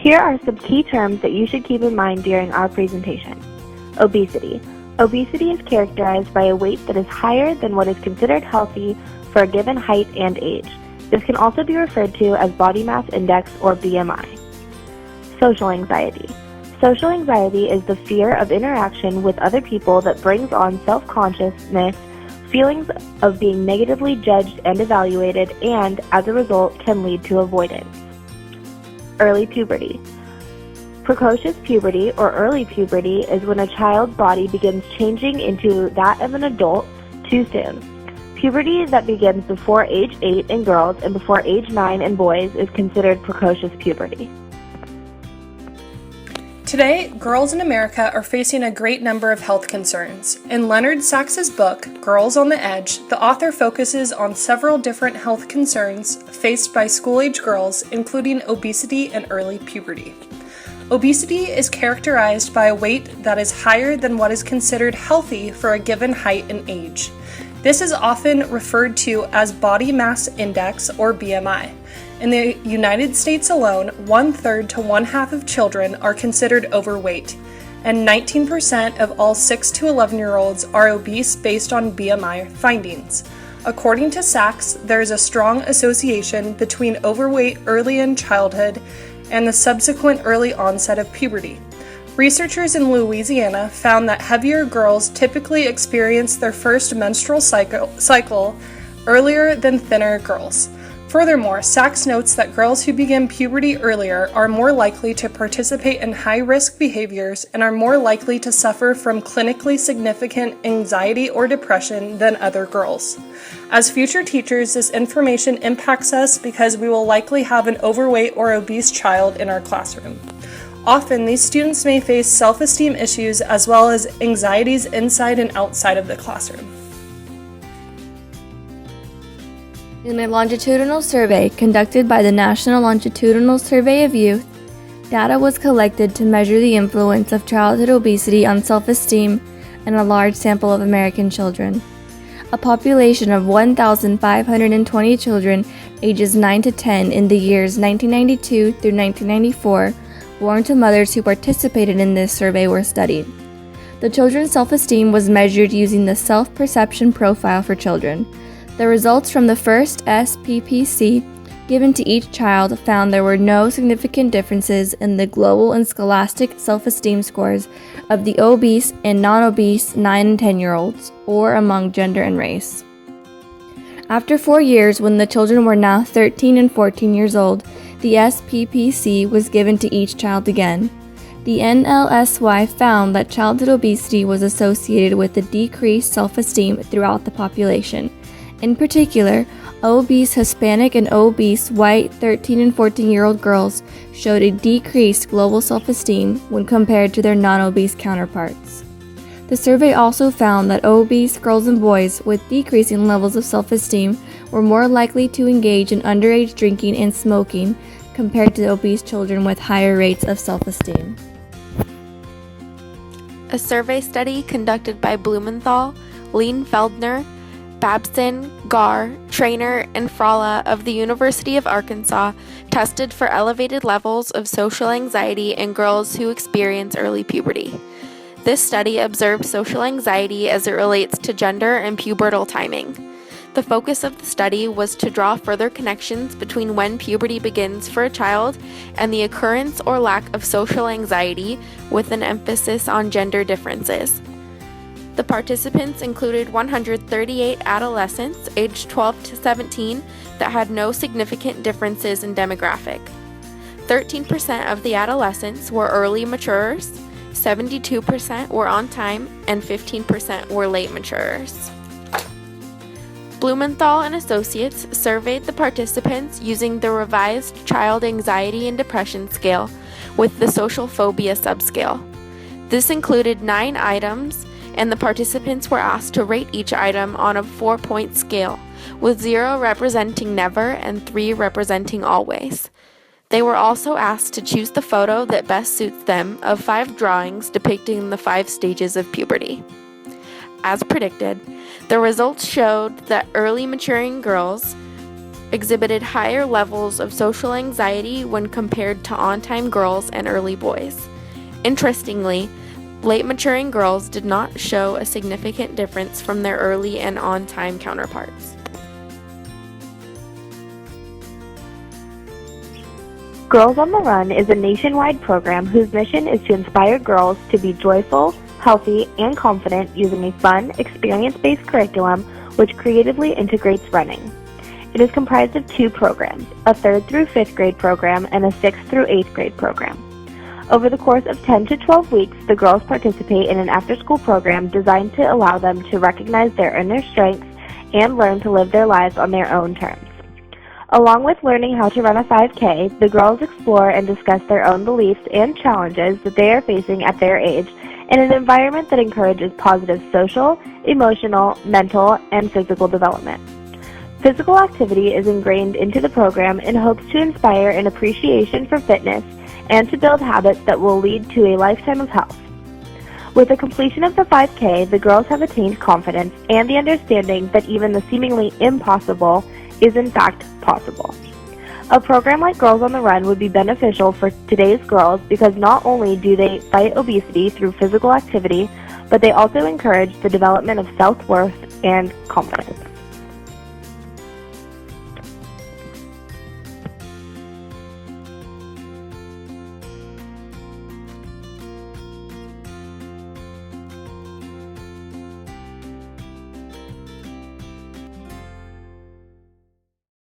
Here are some key terms that you should keep in mind during our presentation. Obesity. Obesity is characterized by a weight that is higher than what is considered healthy for a given height and age. This can also be referred to as body mass index or BMI. Social anxiety. Social anxiety is the fear of interaction with other people that brings on self-consciousness, feelings of being negatively judged and evaluated, and, as a result, can lead to avoidance. Early puberty. Precocious puberty or early puberty is when a child's body begins changing into that of an adult too soon. Puberty that begins before age 8 in girls and before age 9 in boys is considered precocious puberty. Today, girls in America are facing a great number of health concerns. In Leonard Sax's book, Girls on the Edge, the author focuses on several different health concerns faced by school-age girls, including obesity and early puberty. Obesity is characterized by a weight that is higher than what is considered healthy for a given height and age. This is often referred to as body mass index or BMI. In the United States alone, 1/3 to 1/2 of children are considered overweight, and 19% of all 6 to 11-year-olds are obese based on BMI findings. According to Sachs, there is a strong association between overweight early in childhood and the subsequent early onset of puberty. Researchers in Louisiana found that heavier girls typically experience their first menstrual cycle earlier than thinner girls. Furthermore, Sachs notes that girls who begin puberty earlier are more likely to participate in high-risk behaviors and are more likely to suffer from clinically significant anxiety or depression than other girls. As future teachers, this information impacts us because we will likely have an overweight or obese child in our classroom. Often, these students may face self-esteem issues as well as anxieties inside and outside of the classroom. In a longitudinal survey conducted by the National Longitudinal Survey of Youth, data was collected to measure the influence of childhood obesity on self-esteem in a large sample of American children. A population of 1,520 children ages 9 to 10 in the years 1992 through 1994 born to mothers who participated in this survey were studied. The children's self-esteem was measured using the Self-Perception Profile for Children. The results from the first SPPC given to each child found there were no significant differences in the global and scholastic self-esteem scores of the obese and non-obese 9 and 10-year-olds, or among gender and race. After 4 years, when the children were now 13 and 14 years old, the SPPC was given to each child again. The NLSY found that childhood obesity was associated with a decreased self-esteem throughout the population. In particular, obese Hispanic and obese white 13 and 14-year-old girls showed a decreased global self-esteem when compared to their non-obese counterparts. The survey also found that obese girls and boys with decreasing levels of self-esteem were more likely to engage in underage drinking and smoking compared to obese children with higher rates of self-esteem. A survey study conducted by Blumenthal, Lehn-Feldner, Babson, Garr, Trainer, and Fralla of the University of Arkansas tested for elevated levels of social anxiety in girls who experience early puberty. This study observed social anxiety as it relates to gender and pubertal timing. The focus of the study was to draw further connections between when puberty begins for a child and the occurrence or lack of social anxiety, with an emphasis on gender differences. The participants included 138 adolescents aged 12 to 17 that had no significant differences in demographic. 13% of the adolescents were early maturers, 72% were on time, and 15% were late maturers. Blumenthal and Associates surveyed the participants using the revised Child Anxiety and Depression Scale with the Social Phobia subscale. This included 9 items, and the participants were asked to rate each item on a 4-point scale, with 0 representing never and 3 representing always. They were also asked to choose the photo that best suits them of 5 drawings depicting the 5 stages of puberty. As predicted, the results showed that early maturing girls exhibited higher levels of social anxiety when compared to on-time girls and early boys. Interestingly, late maturing girls did not show a significant difference from their early and on-time counterparts. Girls on the Run is a nationwide program whose mission is to inspire girls to be joyful, healthy, and confident using a fun, experience-based curriculum which creatively integrates running. It is comprised of 2 programs, a 3rd through 5th grade program and a 6th through 8th grade program. Over the course of 10 to 12 weeks, the girls participate in an after-school program designed to allow them to recognize their inner strengths and learn to live their lives on their own terms. Along with learning how to run a 5K, the girls explore and discuss their own beliefs and challenges that they are facing at their age in an environment that encourages positive social, emotional, mental, and physical development. Physical activity is ingrained into the program in hopes to inspire an appreciation for fitness and to build habits that will lead to a lifetime of health. With the completion of the 5K, the girls have attained confidence and the understanding that even the seemingly impossible is in fact possible. A program like Girls on the Run would be beneficial for today's girls because not only do they fight obesity through physical activity, but they also encourage the development of self-worth and confidence.